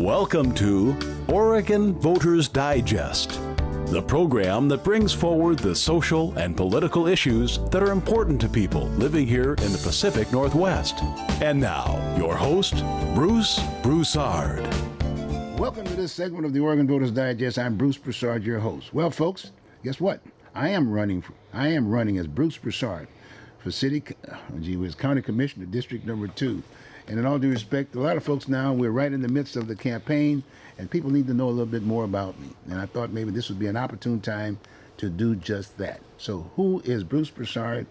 Welcome to Oregon Voters Digest, the program that brings forward the social and political issues that are important to people living here in the Pacific Northwest. And now, your host, Bruce Broussard. Welcome to this segment of the Oregon Voters Digest. I'm Bruce Broussard, your host. Well, folks, guess what? I am running as Bruce Broussard for County Commissioner, District Number 2. And in all due respect, a lot of folks now, we're right in the midst of the campaign, and people need to know a little bit more about me. And I thought maybe this would be an opportune time to do just that. So who is Bruce Broussard,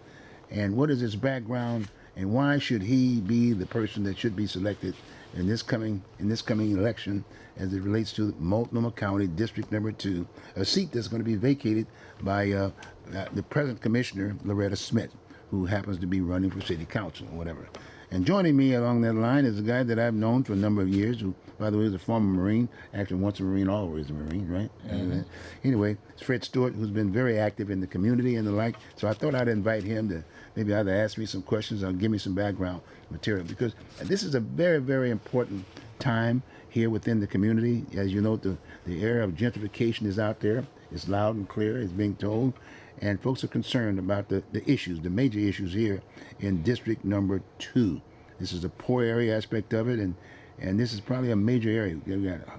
and what is his background, and why should he be the person that should be selected in this coming election as it relates to Multnomah County District Number 2, a seat that's going to be vacated by the present commissioner, Loretta Smith, who happens to be running for city council or whatever. And joining me along that line is a guy that I've known for a number of years, who, by the way, is a former Marine. Actually, once a Marine, always a Marine, right? Mm-hmm. Anyway, it's Fred Stewart, who's been very active in the community and the like. So I thought I'd invite him to maybe either ask me some questions or give me some background material, because this is a very, very important time here within the community. As you know, the era of gentrification is out there. It's loud and clear, it's being told. And folks are concerned about the issues, the major issues here in District Number 2. This is a poor area aspect of it, and this is probably a major area.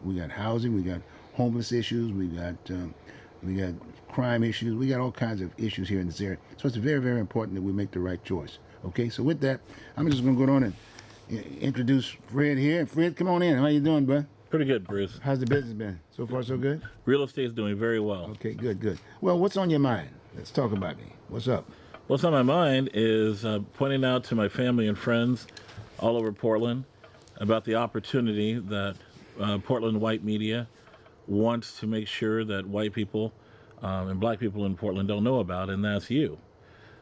We got housing, we got homeless issues, we got crime issues, we got all kinds of issues here in this area. So it's very, very important that we make the right choice. Okay, so with that, I'm just going to go on and introduce Fred here. Fred, come on in. How you doing, bud? Pretty good, Bruce. How's the business been? So far, so good? Real estate is doing very well. Okay, good. Well, what's on your mind? Let's talk about me. What's up? What's on my mind is pointing out to my family and friends all over Portland about the opportunity that Portland white media wants to make sure that white people and black people in Portland don't know about, and that's you.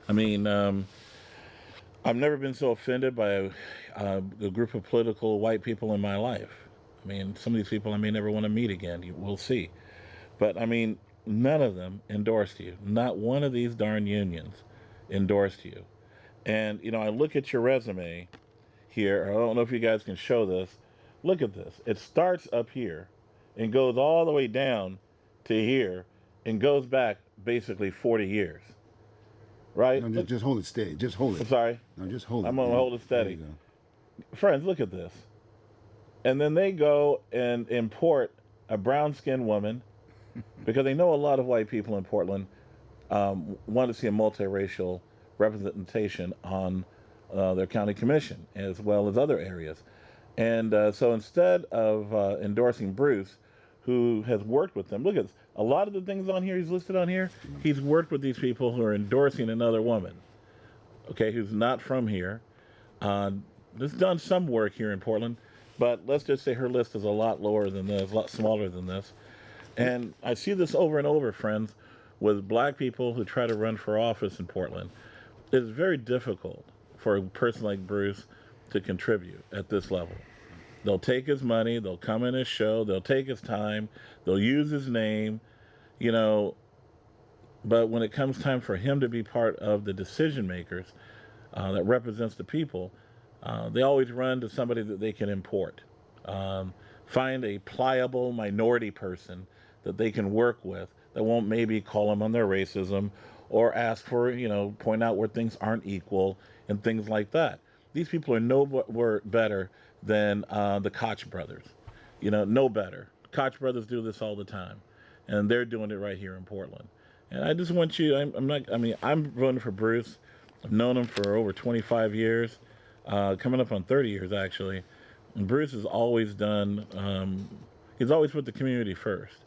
I mean, I've never been so offended by a group of political white people in my life. I mean, some of these people I may never want to meet again. We'll see. But, I mean, none of them endorsed you. Not one of these darn unions endorsed you. And, you know, I look at your resume here. I don't know if you guys can show this. Look at this. It starts up here and goes all the way down to here and goes back basically 40 years. Right? No, just hold it steady. Just hold it. I'm sorry? No, just hold it. I'm going to hold it steady. There you go. Friends, look at this. And then they go and import a brown-skinned woman because they know a lot of white people in Portland want to see a multiracial representation on their county commission as well as other areas. And so instead of endorsing Bruce, who has worked with them, look at this. A lot of the things on here, he's listed on here, he's worked with these people who are endorsing another woman, okay, who's not from here. Has done some work here in Portland, but let's just say her list is a lot lower than this, a lot smaller than this. And I see this over and over, friends, with black people who try to run for office in Portland. It's very difficult for a person like Bruce to contribute at this level. They'll take his money, they'll come in his show, they'll take his time, they'll use his name, you know, but when it comes time for him to be part of the decision makers that represents the people, they always run to somebody that they can import. Find a pliable minority person that they can work with that won't maybe call them on their racism or ask for, you know, point out where things aren't equal and things like that. These people are no better than the Koch brothers. You know, no better. Koch brothers do this all the time, and they're doing it right here in Portland. And I just want you, I'm voting for Bruce. I've known him for over 25 years, coming up on 30 years, actually. And Bruce has always done, he's always put the community first.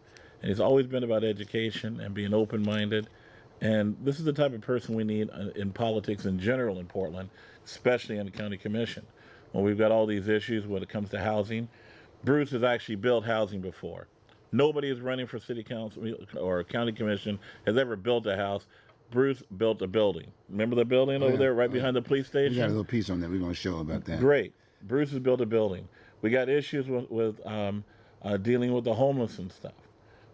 And he's always been about education and being open-minded. And this is the type of person we need in politics in general in Portland, especially in the county commission. When we've got all these issues when it comes to housing, Bruce has actually built housing before. Nobody is running for city council or county commission has ever built a house. Bruce built a building. Remember the building over there right behind the police station? We got a little piece on that we're going to show about that. Great. Bruce has built a building. We got issues with dealing with the homeless and stuff.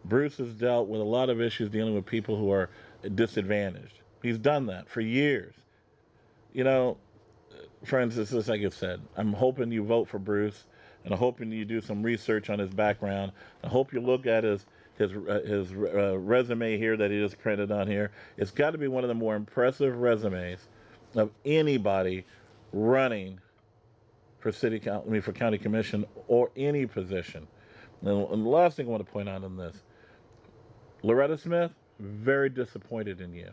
Bruce has dealt with a lot of issues dealing with people who are disadvantaged. He's done that for years. You know, friends, it's just like I said, I'm hoping you vote for Bruce and I'm hoping you do some research on his background. I hope you look at his resume here that he just printed on here. It's got to be one of the more impressive resumes of anybody running for for county commission or any position. And the last thing I want to point out on this, Loretta Smith, very disappointed in you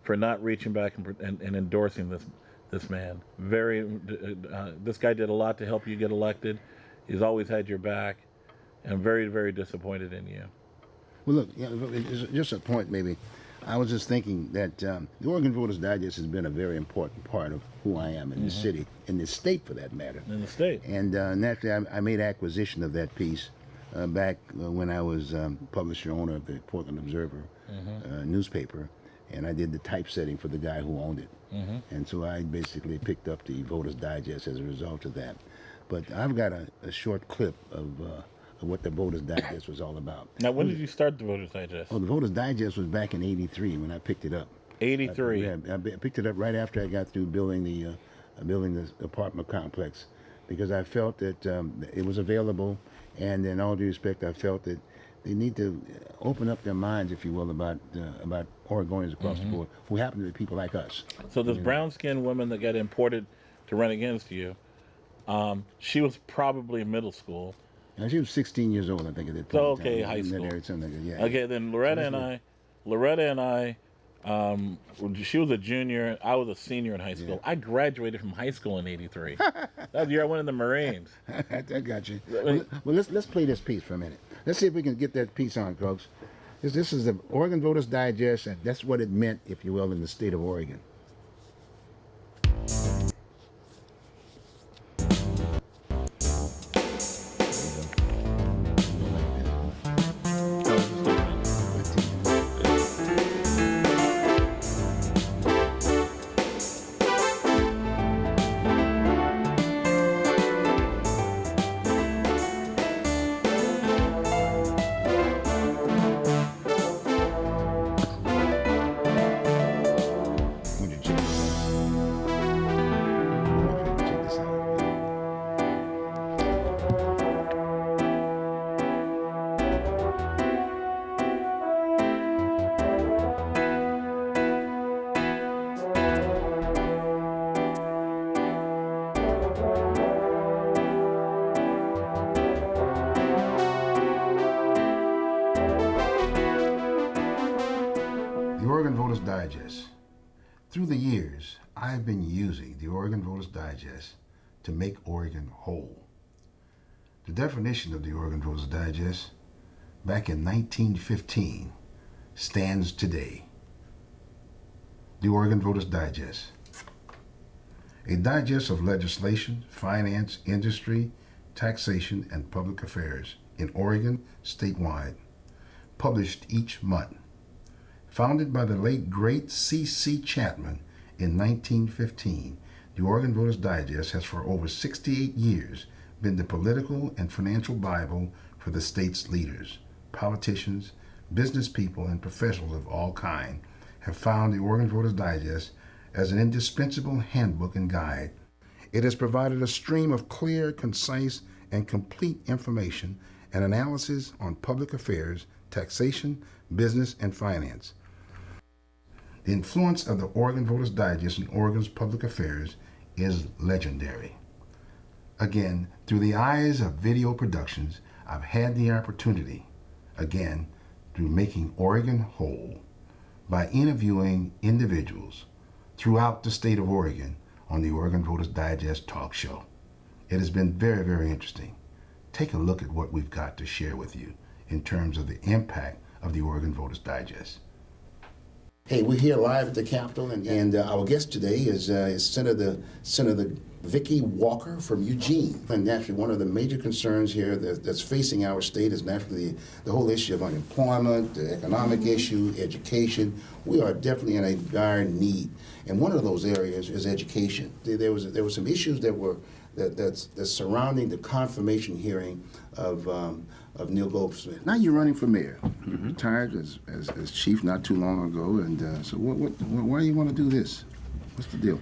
for not reaching back and endorsing this man. This guy did a lot to help you get elected. He's always had your back, and very, very disappointed in you. Well, look, it's just a point maybe. I was just thinking that the Oregon Voters Digest has been a very important part of who I am in this city, in this state for that matter. In the state. And naturally, I made acquisition of that piece back when I was publisher owner of the Portland Observer newspaper, and I did the typesetting for the guy who owned it. And so I basically picked up the Voters Digest as a result of that. But I've got a short clip of what the Voters Digest was all about. Now, when did you start the Voters Digest? Oh, the Voters Digest was back in '83 when I picked it up. 83. I picked it up right after I got through building the apartment complex, because I felt that it was available, and in all due respect, I felt that they need to open up their minds, if you will, about Oregonians across the board who happen to be people like us. So this brown-skinned woman that got imported to run against you, she was probably in middle school. Now, she was 16 years old, I think, at that point. So, in time. okay, high In that school. area, something like that, yeah. Okay, then Loretta and I, she was a junior, I was a senior in high school. I graduated from high school in '83. That was the year I went in the Marines. I got you. Well, let's play this piece for a minute. Let's see if we can get that piece on, folks. This is the Oregon Voters Digest, and that's what it meant, if you will, in the state of Oregon. Oregon Voters Digest. Through the years, I've been using the Oregon Voters Digest to make Oregon whole. The definition of the Oregon Voters Digest back in 1915 stands today. The Oregon Voters Digest. A digest of legislation, finance, industry, taxation, and public affairs in Oregon statewide, published each month. Founded by the late great C.C. Chapman in 1915, the Oregon Voters Digest has for over 68 years been the political and financial Bible for the state's leaders. Politicians, business people, and professionals of all kinds have found the Oregon Voters Digest as an indispensable handbook and guide. It has provided a stream of clear, concise, and complete information and analysis on public affairs, taxation, business, and finance. The influence of the Oregon Voters Digest in Oregon's public affairs is legendary. Again, through the eyes of video productions, I've had the opportunity, again, through making Oregon whole, by interviewing individuals throughout the state of Oregon on the Oregon Voters Digest talk show. It has been very, very interesting. Take a look at what we've got to share with you in terms of the impact of the Oregon Voters Digest. Hey, we're here live at the Capitol, and our guest today is Senator Vicki Walker from Eugene. And naturally, one of the major concerns here that's facing our state is naturally the whole issue of unemployment, the economic issue, education. We are definitely in a dire need, and one of those areas is education. There were some issues that's surrounding the confirmation hearing of Neil Goldsmith. Now you're running for mayor. You retired as chief not too long ago, and so why do you want to do this? What's the deal?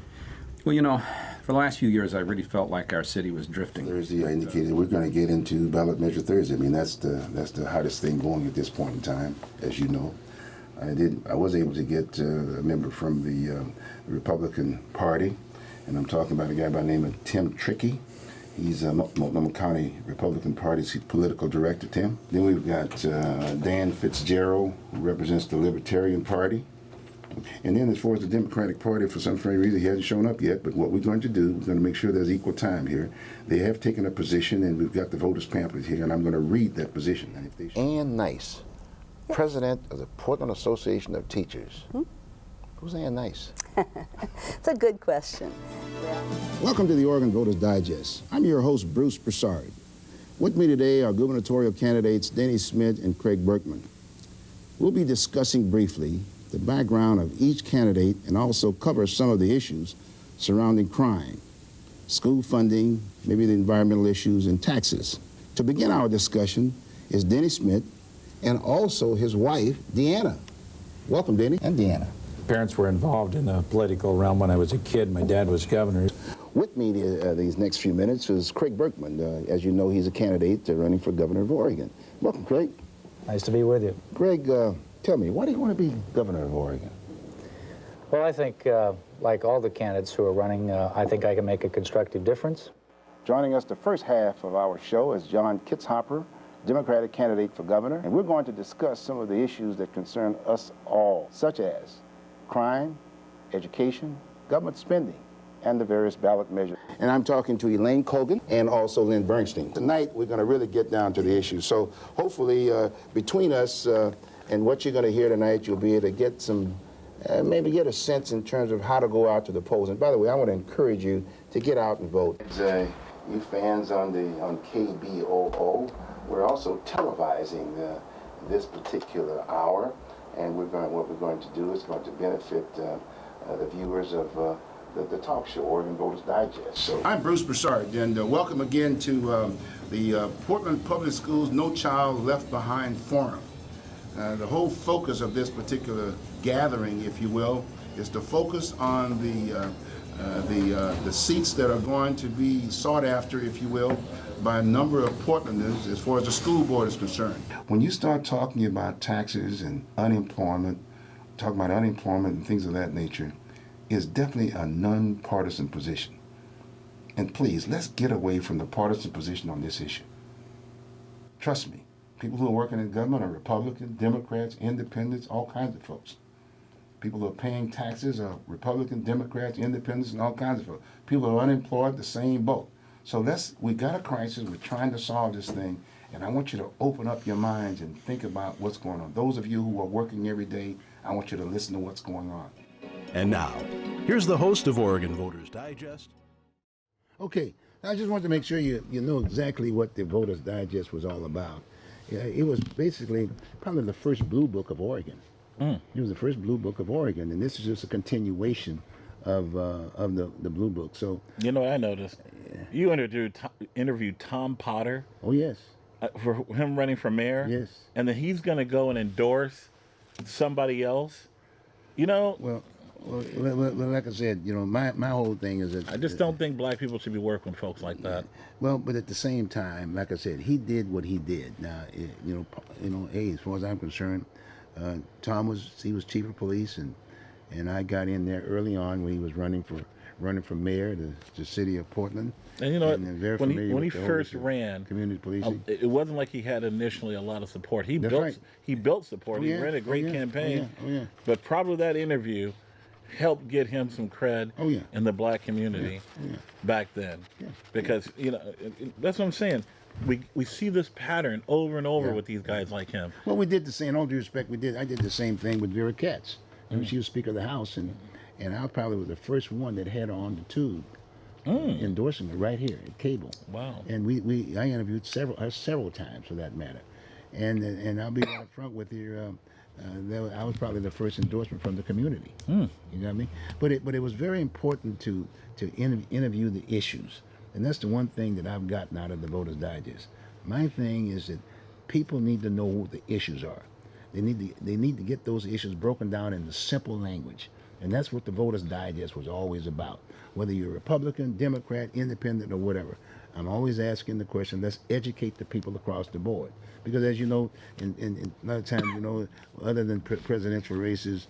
Well, for the last few years, I really felt like our city was drifting. Thursday, I indicated we're going to get into ballot measure Thursday. I mean, that's the hottest thing going at this point in time, as you know. I was able to get a member from the Republican Party, and I'm talking about a guy by the name of Tim Trickey. He's a Multnomah County Republican Party's political director, Tim. Then we've got Dan Fitzgerald, who represents the Libertarian Party. And then as far as the Democratic Party, for some strange reason, he hasn't shown up yet. But what we're going to do, we're going to make sure there's equal time here. They have taken a position, and we've got the voters' pamphlet here, and I'm going to read that position. And if they Ann Nice, president of the Portland Association of Teachers. Who's Ann Nice? It's a good question. Welcome to the Oregon Voters Digest. I'm your host, Bruce Broussard. With me today are gubernatorial candidates Denny Smith and Craig Berkman. We'll be discussing briefly the background of each candidate and also cover some of the issues surrounding crime, school funding, maybe the environmental issues, and taxes. To begin our discussion is Denny Smith and also his wife, Deanna. Welcome, Denny and Deanna. Parents were involved in the political realm when I was a kid. My dad was governor. With me these next few minutes is Craig Berkman. As you know, he's a candidate running for governor of Oregon. Welcome, Craig. Nice to be with you. Craig, tell me, why do you want to be governor of Oregon? Well, I think, like all the candidates who are running, I think I can make a constructive difference. Joining us the first half of our show is John Kitzhopper, Democratic candidate for governor, and we're going to discuss some of the issues that concern us all, such as crime, education, government spending, and the various ballot measures. And I'm talking to Elaine Colgan and also Lynn Bernstein. Tonight, we're going to really get down to the issues. So hopefully, between us and what you're going to hear tonight, you'll be able to get some, maybe get a sense in terms of how to go out to the polls. And by the way, I want to encourage you to get out and vote. You fans on KBOO, we're also televising this particular hour. And what we're going to do is going to benefit the viewers of the talk show, Oregon Voters Digest. So I'm Bruce Broussard, and welcome again to the Portland Public Schools No Child Left Behind Forum. The whole focus of this particular gathering, if you will, is to focus on the seats that are going to be sought after, if you will, by a number of Portlanders as far as the school board is concerned. When you start talking about taxes and unemployment, and things of that nature, is definitely a nonpartisan position. And please, let's get away from the partisan position on this issue. Trust me, people who are working in government are Republicans, Democrats, Independents, all kinds of folks. People who are paying taxes are Republicans, Democrats, Independents, and all kinds of folks. People who are unemployed, the same boat. So we got a crisis, we're trying to solve this thing, and I want you to open up your minds and think about what's going on. Those of you who are working every day, I want you to listen to what's going on. And now, here's the host of Oregon Voters Digest. Okay, I just want to make sure you know exactly what the Voters Digest was all about. It was basically probably the first blue book of Oregon. It was the first blue book of Oregon, and this is just a continuation of the blue book. So You know, I noticed you interviewed Tom Potter. Oh yes. For him running for mayor. Yes. And then he's going to go and endorse somebody else. You know. Well, like I said, my whole thing is that I just don't think black people should be working with folks like that. Well, but at the same time, like I said, he did what he did. Now, as far as I'm concerned, Tom was chief of police, and I got in there early on when he was running for mayor of the city of Portland. And you know what? When he first ran, community policing, it wasn't like he had initially a lot of support. He That's built right. He built support. He ran a great campaign. But probably that interview helped get him some cred in the black community back then. Because that's what I'm saying. We see this pattern over and over with these guys like him. Well, we did the same. In all due respect, I did the same thing with Vera Katz. She was Speaker of the House, and I probably was the first one that had her on the tube endorsing her right here at cable. Wow. And I interviewed several times for that matter, and I'll be right up front with you. I was probably the first endorsement from the community. You know what I mean? But it was very important to interview the issues, and that's the one thing that I've gotten out of the Voters Digest. My thing is that people need to know what the issues are. They need to get those issues broken down into simple language. And that's what the Voters Digest was always about. Whether you're Republican, Democrat, Independent, or whatever, I'm always asking the question, let's educate the people across the board. Because as you know, in a lot of times, you know, other than presidential races,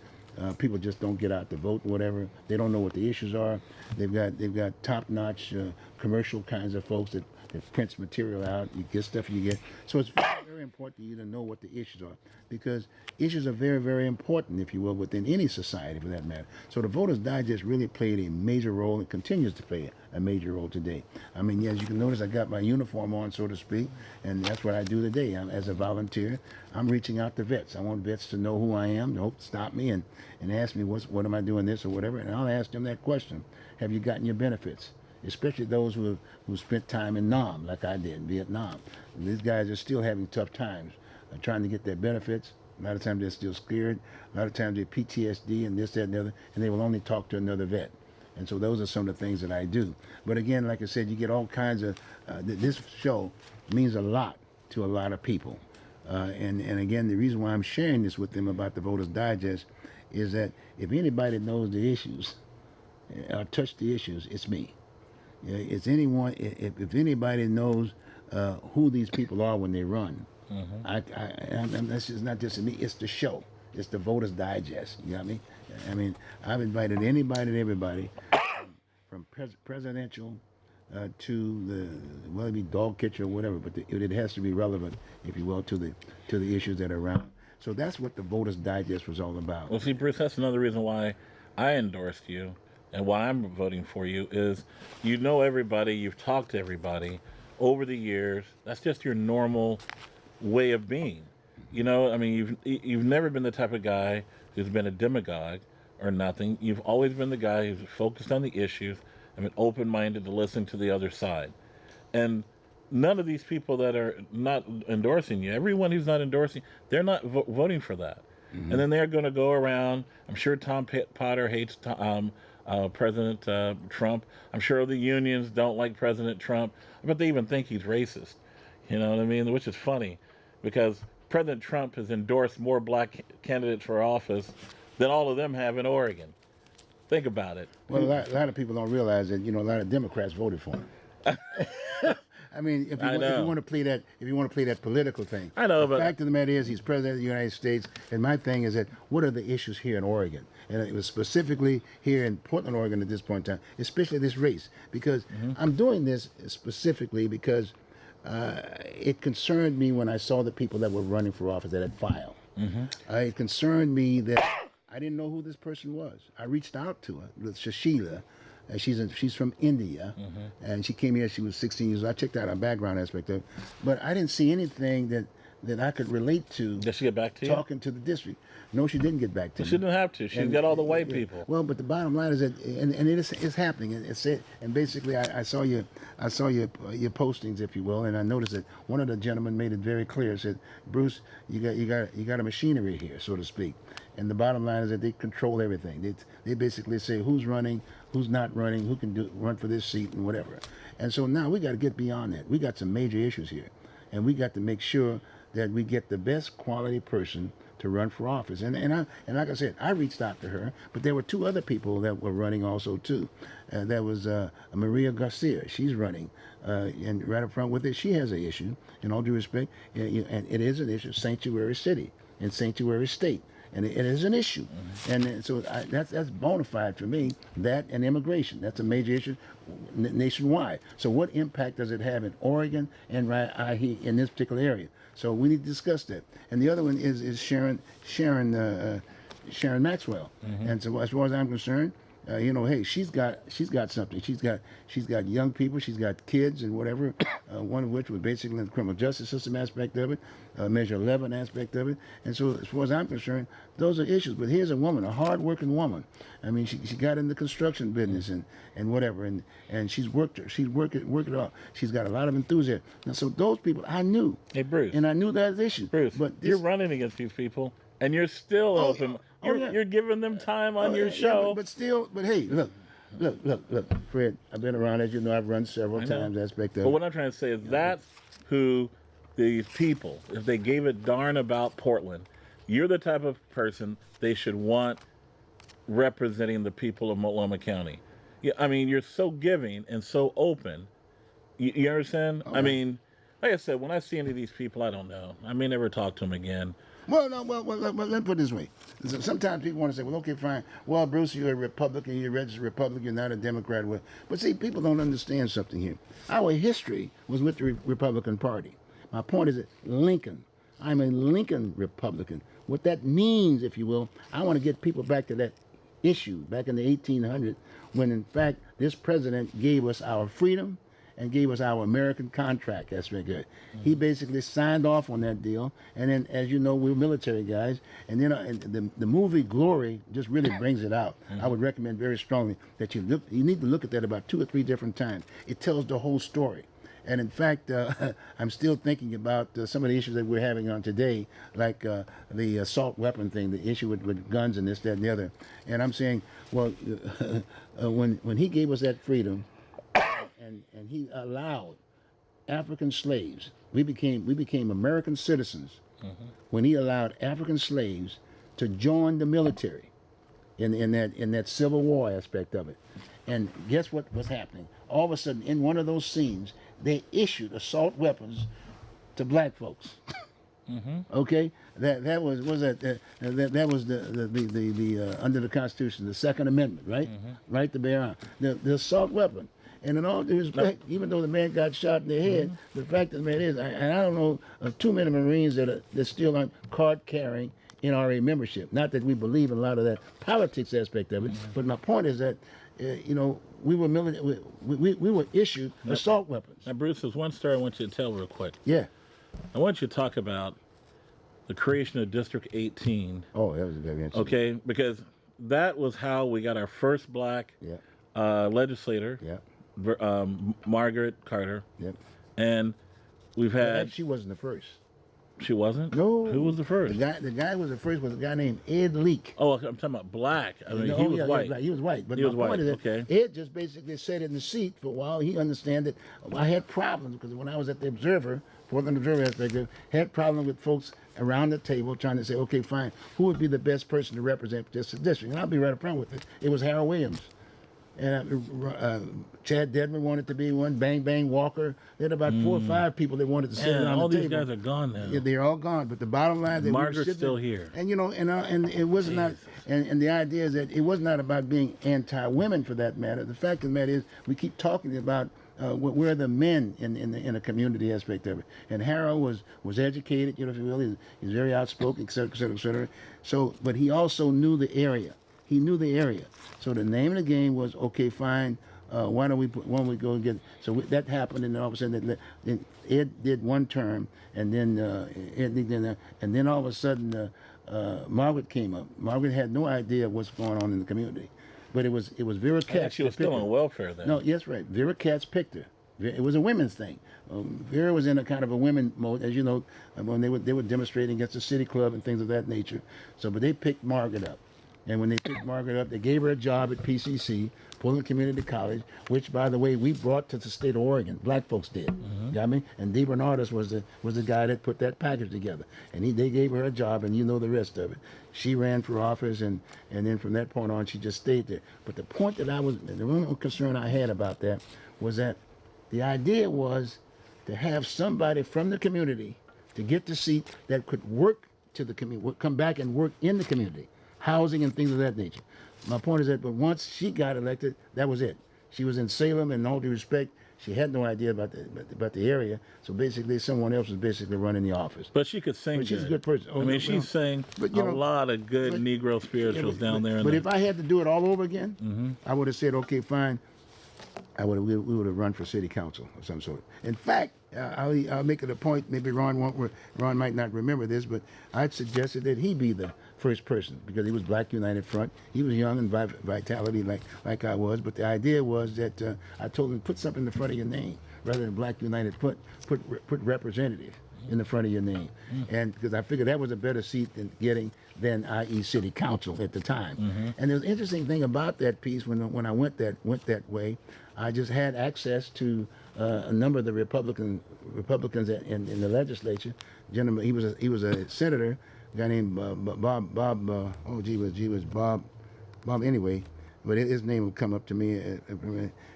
people just don't get out to vote, whatever. They don't know what the issues are. They've got top-notch commercial kinds of folks that prints material out. You get stuff you get. So it's very, very important for you to know what the issues are, because issues are very, very important, if you will, within any society for that matter. So the Voters Digest really played a major role and continues to play a major role today. I mean, as you can notice, I got my uniform on, so to speak, and that's what I do today. As a volunteer, I'm reaching out to vets. I want vets to know who I am, to stop me and ask me what am I doing this or whatever, and I'll ask them that question. Have you gotten your benefits? Especially those who spent time in Nam, like I did in Vietnam. And these guys are still having tough times trying to get their benefits. A lot of times they're still scared. A lot of times they're PTSD and this, that, and the other, and they will only talk to another vet. And so those are some of the things that I do. But again, like I said, you get all kinds of, this show means a lot to a lot of people. And again, the reason why I'm sharing this with them about the Voters Digest is that if anybody knows the issues, or touch the issues, it's me. It's anyone. If anybody knows who these people are when they run, that's just not just me. It's the show. It's the Voters Digest. You got me? I mean, I've invited anybody and everybody, from presidential to the, well, it be dog catcher or whatever, but it has to be relevant, if you will, to the issues that are around. So that's what the Voters Digest was all about. Well, see, Bruce, that's another reason why I endorsed you and why I'm voting for you is you know everybody, you've talked to everybody over the years. That's just your normal way of being. You know, I mean, you've never been the type of guy who's been a demagogue or nothing. You've always been the guy who's focused on the issues and been open-minded to listen to the other side. And none of these people that are not endorsing you, everyone who's not endorsing, they're not voting for that. And then they're going to go around. I'm sure Tom Potter hates President Trump. I'm sure the unions don't like President Trump. I bet they even think he's racist. You know what I mean? Which is funny, because President Trump has endorsed more black candidates for office than all of them have in Oregon. Think about it. Well, a lot of people don't realize that, you know, a lot of Democrats voted for him. I mean, if you want to play that political thing, I know, the but fact of the matter is, he's president of the United States, and my thing is that what are the issues here in Oregon? And it was specifically here in Portland, Oregon, at this point in time, especially this race, because I'm doing this specifically because it concerned me when I saw the people that were running for office that had filed. It concerned me that I didn't know who this person was. I reached out to her, Shashila. She's from India, and she came here. She was 16 years old. I checked out her background aspect of it, but I didn't see anything that I could relate to. Did she get back to you? Talking to the district. No, she didn't get back to me. She didn't have to. She's got all the white people. Well, but the bottom line is that, and it's happening. And basically, I saw your postings, if you will, and I noticed that one of the gentlemen made it very clear. Said, Bruce, you got a machinery here, so to speak. And the bottom line is that they control everything. They basically say who's running, who's not running, who can run for this seat and whatever. And so now we got to get beyond that. We got some major issues here, and we got to make sure that we get the best quality person to run for office. And like I said, I reached out to her, but there were two other people that were running also too. There was Maria Garcia. She's running, and right up front with it, she has an issue. In all due respect, and it is an issue. Sanctuary city and sanctuary state. And it is an issue. And so that's bona fide for me, that and immigration. That's a major issue nationwide. So what impact does it have in Oregon and in this particular area? So we need to discuss that. And the other one is Sharon Maxwell. And so as far as I'm concerned, hey, she's got something. She's got young people. She's got kids and whatever. One of which was basically the criminal justice system aspect of it, Measure 11 aspect of it. And so, as far as I'm concerned, those are issues. But here's a woman, a hard-working woman. I mean, she got in the construction business and whatever, and she's worked it out. She's got a lot of enthusiasm. And so those people I knew. Hey, Bruce. And I knew that issue. Bruce, but you're running against these people, and you're still open. You're giving them time on your show. Yeah, but hey, look, Fred, I've been around, as you know, I've run several times aspect of it. But what I'm trying to say is that's who these people, if they gave a darn about Portland, you're the type of person they should want representing the people of Multnomah County. Yeah, I mean, you're so giving and so open. You understand? I mean, like I said, when I see any of these people, I don't know. I may never talk to them again. Well, no, well, let me put it this way. Sometimes people want to say, well, okay, fine. Well, Bruce, you're a Republican, you're a registered Republican, you're not a Democrat. Well, but see, people don't understand something here. Our history was with the Republican Party. My point is that Lincoln, I'm a Lincoln Republican. What that means, if you will, I want to get people back to that issue, back in the 1800s, when in fact this president gave us our freedom and gave us our American contract. That's very good. He basically signed off on that deal, and then, as you know, we're military guys, and then and the movie Glory just really brings it out. I would recommend very strongly that you need to look at that about 2 or 3 different times. It tells the whole story. And in fact, I'm still thinking about some of the issues that we're having on today, like the assault weapon thing, the issue with guns and this, that, and the other. And I'm saying, well, when he gave us that freedom, and he allowed African slaves, we became American citizens when he allowed African slaves to join the military in that Civil War aspect of it. And guess what was happening? All of a sudden, in one of those scenes, they issued assault weapons to black folks. Okay, that was the under the Constitution, the Second Amendment, right? Right to bear arms. The assault weapon. And in all due respect, even though the man got shot in the head, the fact of the matter is, and I don't know of too many Marines that still aren't card carrying NRA membership. Not that we believe in a lot of that politics aspect of it, but my point is that we were we were issued assault weapons. Now, Bruce, there's one story I want you to tell real quick. Yeah. I want you to talk about the creation of District 18. Oh, that was very interesting. Okay, because that was how we got our first black legislator. Yeah. Margaret Carter. Yep. And we've had. She wasn't the first. She wasn't? No. Who was the first? The guy was the first was a guy named Ed Leak. Oh, I'm talking about black. I mean, he was white. He was white. But he was my point white. is that Ed just basically sat in the seat for a while. He understand that I had problems because when I was at the Observer, Portland Observer aspect, had problems with folks around the table trying to say, okay, fine, who would be the best person to represent this district? And I'll be right up front with it. It was Harold Williams. And Chad Dedman wanted to be one. Bang Bang Walker. They had about 4 or 5 people that wanted to sit around all the these table. guys are gone now. Yeah, they're all gone. But the bottom line, that Margaret's we were still here. And and it was not. And the idea is that it was not about being anti-women for that matter. The fact of the matter is, we keep talking about where the men in a community aspect of it. And Harold was educated, if you will. He's very outspoken, et cetera, et cetera, et cetera. So, but he also knew the area. He knew the area. So the name of the game was, okay, fine, why don't we go and get... So that happened, and then all of a sudden, Ed did one term, and then and then all of a sudden, Margaret came up. Margaret had no idea what's going on in the community. But it was Vera Katz. She was still on welfare then. No, yes, right. Vera Katz picked her. It was a women's thing. Vera was in a kind of a women mode, as you know, when they were demonstrating against the city club and things of that nature. So, but they picked Margaret up. And when they picked Margaret up, they gave her a job at PCC, Portland Community College, which, by the way, we brought to the state of Oregon. Black folks did. You got me? And Dee Bernardus was the guy that put that package together. And they gave her a job, and you know the rest of it. She ran for office, and then from that point on, she just stayed there. But the point that the real concern I had about that was that the idea was to have somebody from the community to get the seat that could work to the community, come back and work in the community. Housing and things of that nature. My point is that, but once she got elected, that was it. She was in Salem, and in all due respect, she had no idea about the area. So basically, someone else was basically running the office. But she could sing. But she's a good person. I mean, she sang a lot of good Negro spirituals down there. But if I had to do it all over again, I would have said, okay, fine. We would have run for city council of some sort. In fact, I'll make it a point. Maybe Ron might not remember this, but I'd suggested that he be the first person because he was Black United Front. He was young and vitality like I was. But the idea was that I told him put something in the front of your name rather than Black United. Put representative in the front of your name, and because I figured that was a better seat than i.e. city council at the time. And the interesting thing about that piece when I went that way, I just had access to a number of the Republicans in the legislature. Gentleman, he was a senator, a guy named Bob. Bob anyway, but his name would come up to me.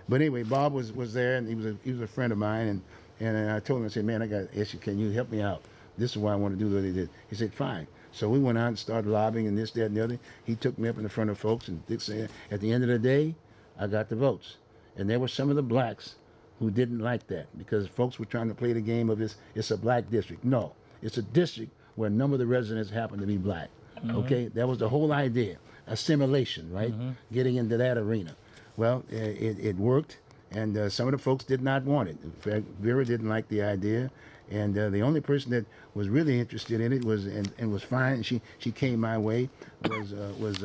But anyway, Bob was there, and he was a friend of mine, and I told him, I said, man, I got an issue. Can you help me out? This is why I want to do what he did. He said, fine. So we went out and started lobbying and this, that, and the other. He took me up in the front of folks, and Dick said, at the end of the day, I got the votes. And there were some of the blacks who didn't like that because folks were trying to play the game of it's a black district. No, it's a district where a number of the residents happen to be black. Okay, that was the whole idea, assimilation, right? Getting into that arena. Well, it worked, and some of the folks did not want it. In fact, Vera didn't like the idea, and the only person that was really interested in it was and was fine. She came my way was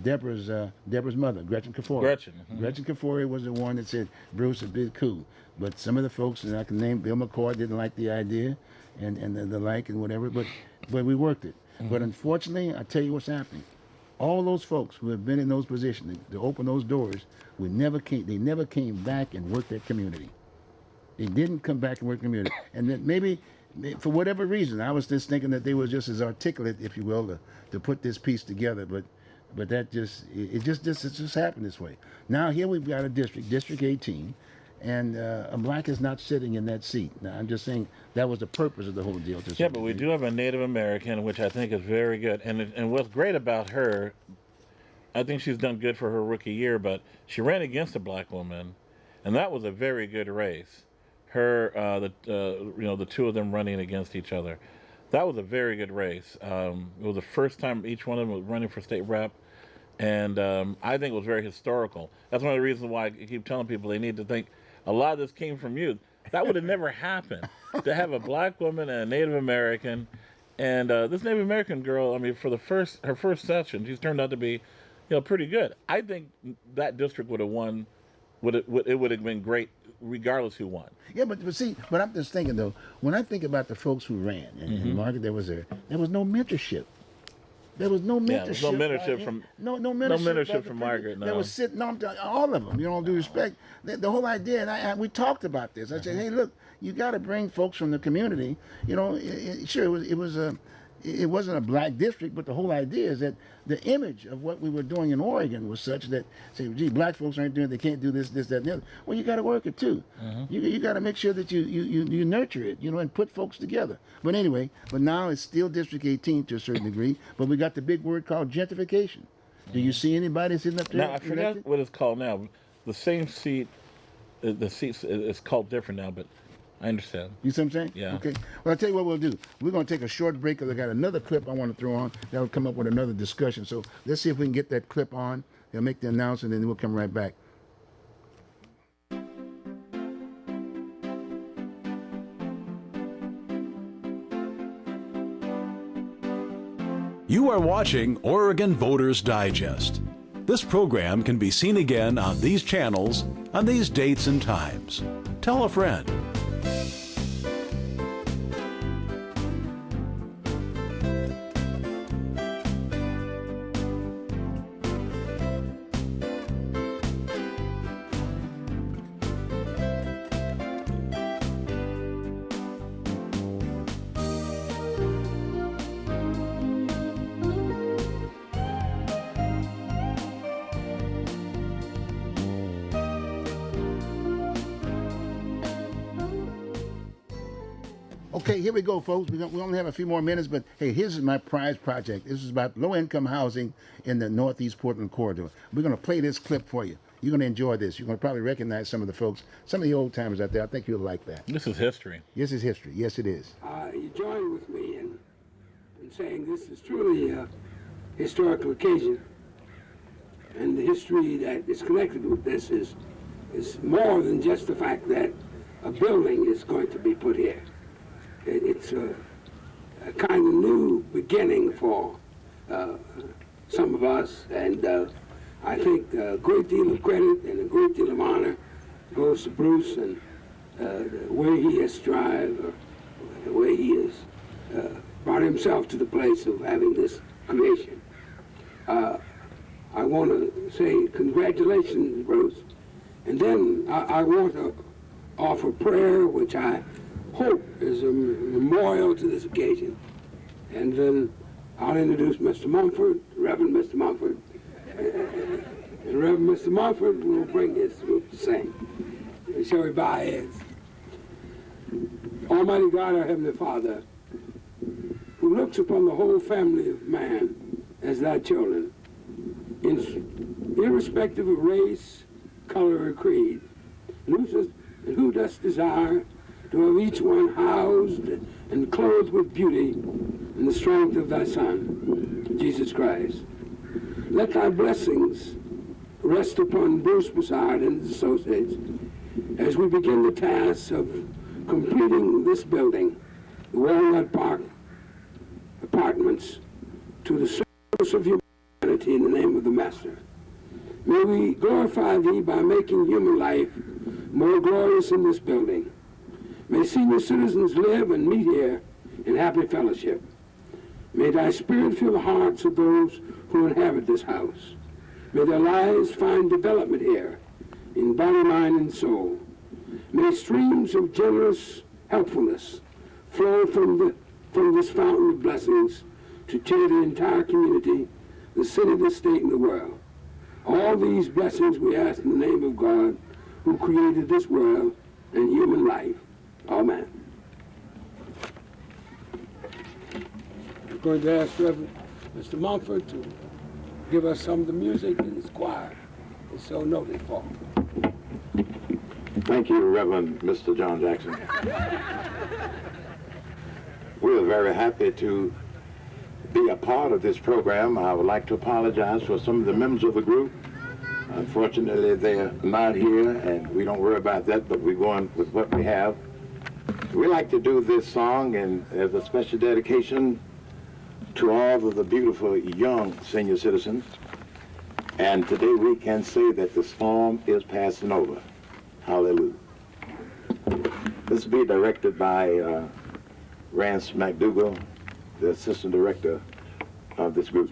Deborah's mother, Gretchen Kafori. Gretchen Kafori was the one that said Bruce would be cool, but some of the folks, and I can name Bill McCoy, didn't like the idea, and the like and whatever. But we worked it. But unfortunately, I tell you what's happening. All those folks who have been in those positions to open those doors, they never came back and worked that community. They didn't come back and work the community. And that maybe, for whatever reason, I was just thinking that they were just as articulate, if you will, to put this piece together. But that just happened this way. Now here we've got a District 18, and a black is not sitting in that seat. Now I'm just saying that was the purpose of the whole deal. Yeah, but we do have a Native American, which I think is very good. And what's great about her, I think she's done good for her rookie year, but she ran against a black woman, and that was a very good race. The two of them running against each other. That was a very good race. It was the first time each one of them was running for state rep, and I think it was very historical. That's one of the reasons why I keep telling people they need to think a lot of this came from you. That would have never happened to have a black woman and a Native American, and this Native American girl. I mean, for her first session, she's turned out to be, pretty good. I think that district would have won. It would have been great regardless who won. Yeah, but see, but I'm just thinking though, when I think about the folks who ran and Margaret, there was no mentorship. There was no mentorship. Yeah, no mentorship from mentorship from Margaret. No. They were sitting on all of them. All due respect, the whole idea, and we talked about this. I said, hey, look, you got to bring folks from the community. Sure, it wasn't a black district, but the whole idea is that the image of what we were doing in Oregon was such that, say, gee, black folks aren't doing it, they can't do this, that, and the other. Well, you got to work it too. You got to make sure that you nurture it, and put folks together. But anyway, now it's still District 18 to a certain degree, but we got the big word called gentrification. Do you see anybody sitting up there? Now, I forgot what it's called now. The same seat, the seats is called different now, but I understand. You see what I'm saying? Yeah. Okay. Well, I'll tell you what we'll do. We're going to take a short break because I got another clip I want to throw on that will come up with another discussion. So let's see if we can get that clip on. They'll make the announcement, and then we'll come right back. You are watching Oregon Voters Digest. This program can be seen again on these channels on these dates and times. Tell a friend. Okay, here we go, folks. We only have a few more minutes, but hey, here's my prize project. This is about low-income housing in the Northeast Portland corridor. We're going to play this clip for you. You're going to enjoy this. You're going to probably recognize some of the folks, some of the old-timers out there. I think you'll like that. This is history. This is history. Yes, it is. You join with me in saying this is truly a historical occasion. And the history that is connected with this is more than just the fact that a building is going to be put here. It's a kind of new beginning for some of us, and I think a great deal of credit and a great deal of honor goes to Bruce and the way he has strived, the way he has brought himself to the place of having this creation. I want to say congratulations, Bruce, and then I want to offer prayer, which I hope is a memorial to this occasion. And then I'll introduce Mr. Mumford, Reverend Mr. Mumford, Reverend Mr. Mumford will bring his group to sing. Shall we bow our heads? Almighty God, our Heavenly Father, who looks upon the whole family of man as thy children, irrespective of race, color, or creed, and who dost desire to have each one housed and clothed with beauty in the strength of thy Son, Jesus Christ. Let thy blessings rest upon Bruce Broussard and his associates as we begin the task of completing this building, the Walnut Park Apartments, to the service of humanity in the name of the Master. May we glorify thee by making human life more glorious in this building. May senior citizens live and meet here in happy fellowship. May thy spirit fill the hearts of those who inhabit this house. May their lives find development here in body, mind, and soul. May streams of generous helpfulness flow from this fountain of blessings to cheer the entire community, the city, the state, and the world. All these blessings we ask in the name of God, who created this world and human life. Amen. I'm going to ask Reverend Mr. Mumford to give us some of the music that his choir is so noted for. Thank you, Reverend Mr. John Jackson. We're very happy to be a part of this program. I would like to apologize for some of the members of the group. Unfortunately, they're not here, and we don't worry about that, but we're going with what we have. We like to do this song and as a special dedication to all of the beautiful young senior citizens. And today we can say that the storm is passing over. Hallelujah. This will be directed by Rance McDougall, the assistant director of this group.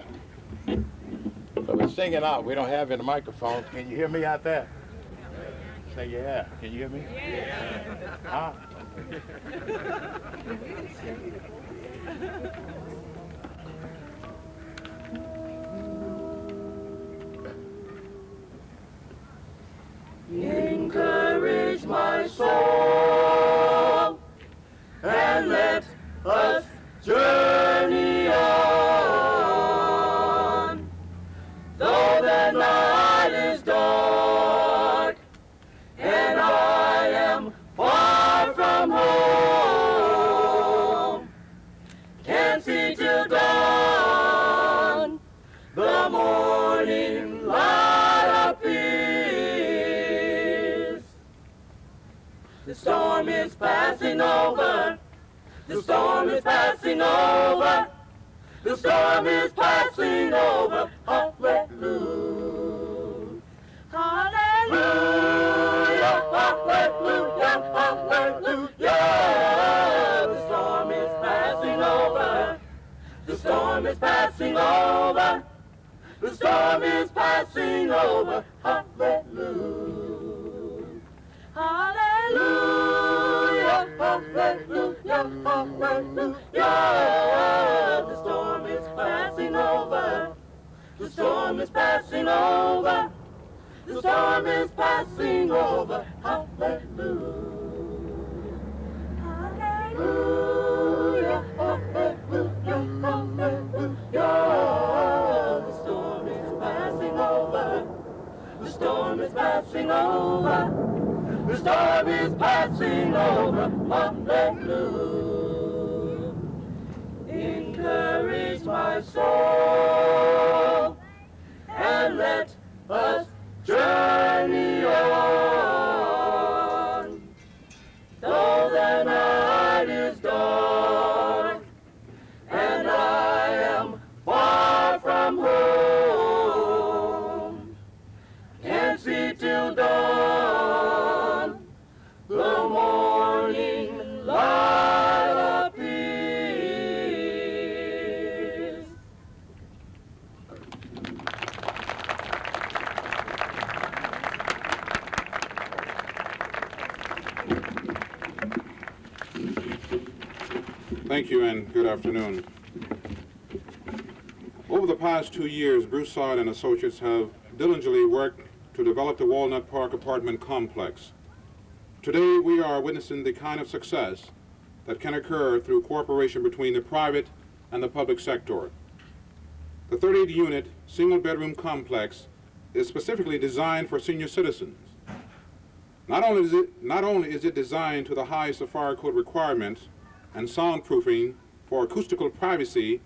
So we're singing out. We don't have any microphones. Can you hear me out there? Say yeah. Can you hear me? Yeah. Huh? Encourage my soul and let us journey on. Though the night is dark and I am far from home, can't see till dawn, the morning light appears. The storm is passing over. The storm is passing over. The storm is passing over. Hallelujah. Hallelujah. Hallelujah. Hallelujah. The storm is passing over. The storm is passing over. The storm is passing over. Hallelujah. Hallelujah. Hallelujah. Hallelujah. The storm is passing over. The storm is passing over. The storm is passing over. Hallelujah. Hallelujah. Hallelujah. Hallelujah. The storm is passing over. The storm is passing over. The storm is passing over. Hallelujah. Encourage my soul and let us journey on. Though the night is dark and I am far from home, can't see till dawn, the morning light appears. Thank you and good afternoon. Over the past 2 years, Broussard and Associates have diligently worked to develop the Walnut Park apartment complex. Today, we are witnessing the kind of success that can occur through cooperation between the private and the public sector. The 38-unit single-bedroom complex is specifically designed for senior citizens. Not only is it designed to the highest of fire code requirements and soundproofing for acoustical privacy,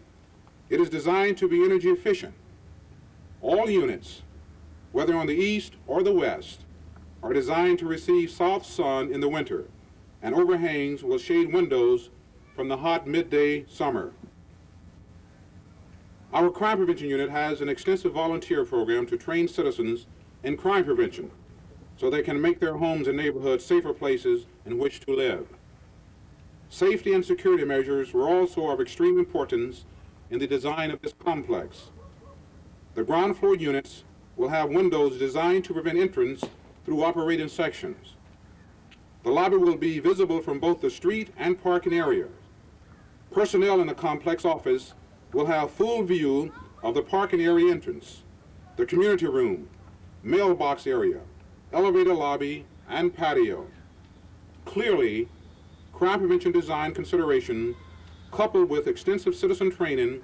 it is designed to be energy efficient. All units, whether on the east or the west, are designed to receive soft sun in the winter, and overhangs will shade windows from the hot midday summer. Our crime prevention unit has an extensive volunteer program to train citizens in crime prevention so they can make their homes and neighborhoods safer places in which to live. Safety and security measures were also of extreme importance in the design of this complex. The ground floor units will have windows designed to prevent entrance through operating sections. The lobby will be visible from both the street and parking areas. Personnel in the complex office will have full view of the parking area entrance, the community room, mailbox area, elevator lobby, and patio. Clearly, crime prevention design consideration, coupled with extensive citizen training,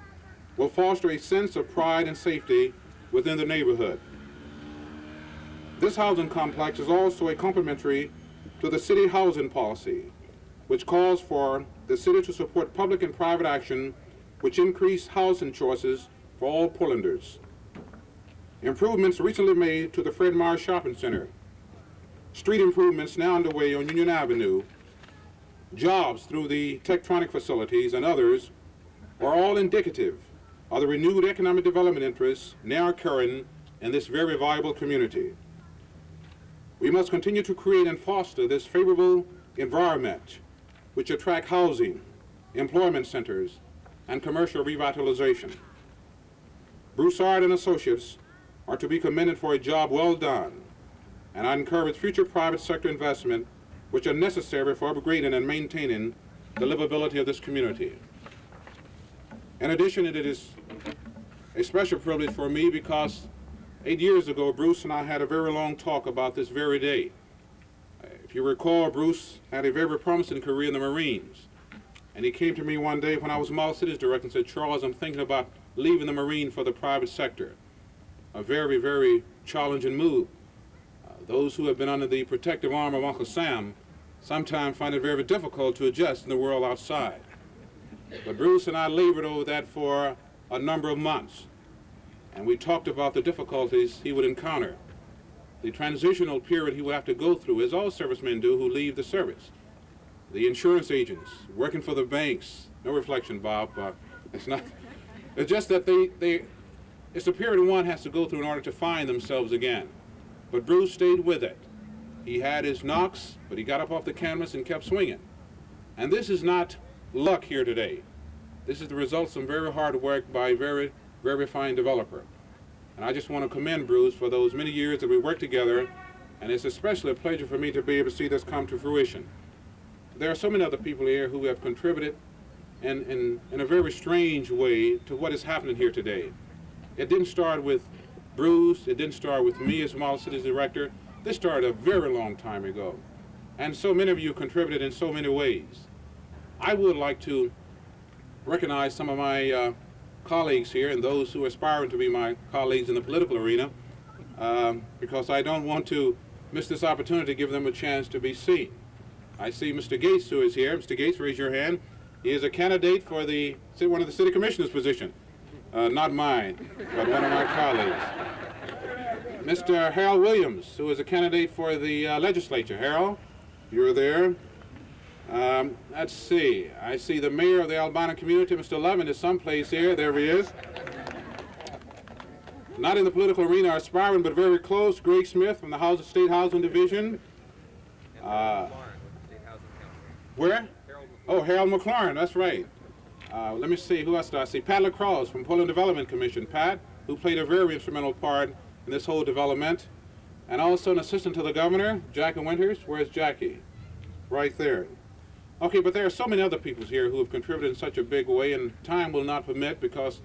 will foster a sense of pride and safety within the neighborhood. This housing complex is also a complementary to the city housing policy, which calls for the city to support public and private action which increase housing choices for all Portlanders. Improvements recently made to the Fred Meyer Shopping Center, street improvements now underway on Union Avenue, jobs through the Tektronic facilities and others are all indicative of the renewed economic development interests now occurring in this very viable community. We must continue to create and foster this favorable environment which attract housing, employment centers, and commercial revitalization. Broussard and Associates are to be commended for a job well done, and I encourage future private sector investment which are necessary for upgrading and maintaining the livability of this community. In addition, it is a special privilege for me because 8 years ago, Bruce and I had a very long talk about this very day. If you recall, Bruce had a very promising career in the Marines. And he came to me one day when I was Model Cities Director and said, "Charles, I'm thinking about leaving the Marine for the private sector." A very, very challenging move. Those who have been under the protective arm of Uncle Sam sometimes find it very difficult to adjust in the world outside. But Bruce and I labored over that for a number of months. And we talked about the difficulties he would encounter, the transitional period he would have to go through, as all servicemen do who leave the service. The insurance agents, working for the banks. No reflection, Bob. It's not. It's just that it's a period one has to go through in order to find themselves again. But Bruce stayed with it. He had his knocks, but he got up off the canvas and kept swinging. And this is not luck here today. This is the result of some very hard work by a very, very fine developer. And I just want to commend Bruce for those many years that we worked together, and it's especially a pleasure for me to be able to see this come to fruition. There are so many other people here who have contributed in a very strange way to what is happening here today. It didn't start with Bruce, it didn't start with me as Model Cities Director. This started a very long time ago. And so many of you contributed in so many ways. I would like to recognize some of my colleagues here and those who are aspiring to be my colleagues in the political arena because I don't want to miss this opportunity to give them a chance to be seen. I see Mr. Gates who is here. Mr. Gates, raise your hand. He is a candidate for one of the city commissioners' position. Not mine, but one of my colleagues. Mr. Harold Williams, who is a candidate for the legislature. Harold, you're there. Let's see. I see the mayor of the Albina community, Mr. Levin, is someplace here. There he is. Not in the political arena, aspiring, but very close. Greg Smith from the State Housing Division. Where? Oh, Harold McLaurin, that's right. Let me see, who else do I see? Pat LaCrosse from Portland Development Commission. Pat, who played a very instrumental part in this whole development. And also an assistant to the governor, Jackie Winters. Where's Jackie? Right there. Okay, but there are so many other people here who have contributed in such a big way, and time will not permit because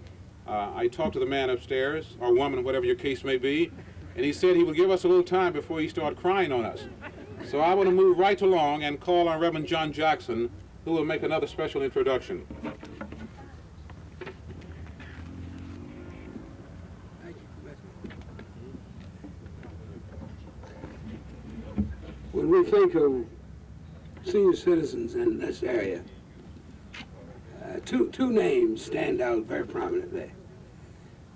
I talked to the man upstairs, or woman, whatever your case may be, and he said he would give us a little time before he started crying on us. So I want to move right along and call on Reverend John Jackson, who will make another special introduction. When we think of senior citizens in this area, two names stand out very prominently.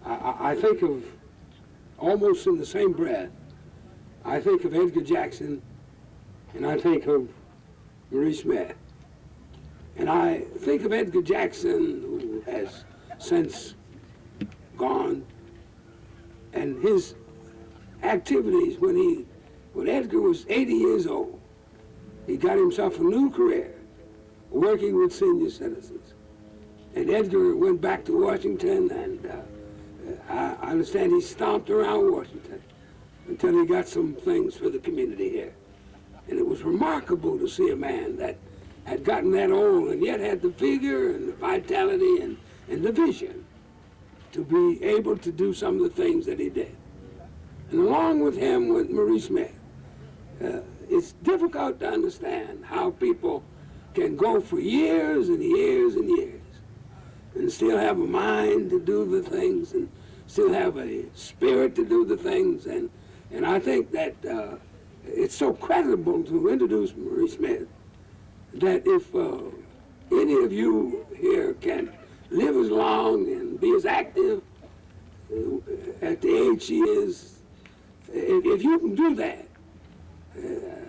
I think of, almost in the same breath, I think of Edgar Jackson and I think of Marie Smith. And I think of Edgar Jackson, who has since gone, and his activities when Edgar was 80 years old. He got himself a new career working with senior citizens. And Edgar went back to Washington, and I understand he stomped around Washington until he got some things for the community here. And it was remarkable to see a man that had gotten that old and yet had the vigor and the vitality and the vision to be able to do some of the things that he did. And along with him went Marie Smith. It's difficult to understand how people can go for years and years and years and still have a mind to do the things and still have a spirit to do the things. And I think that it's so credible to introduce Marie Smith that if any of you here can live as long and be as active at the age she is, if you can do that,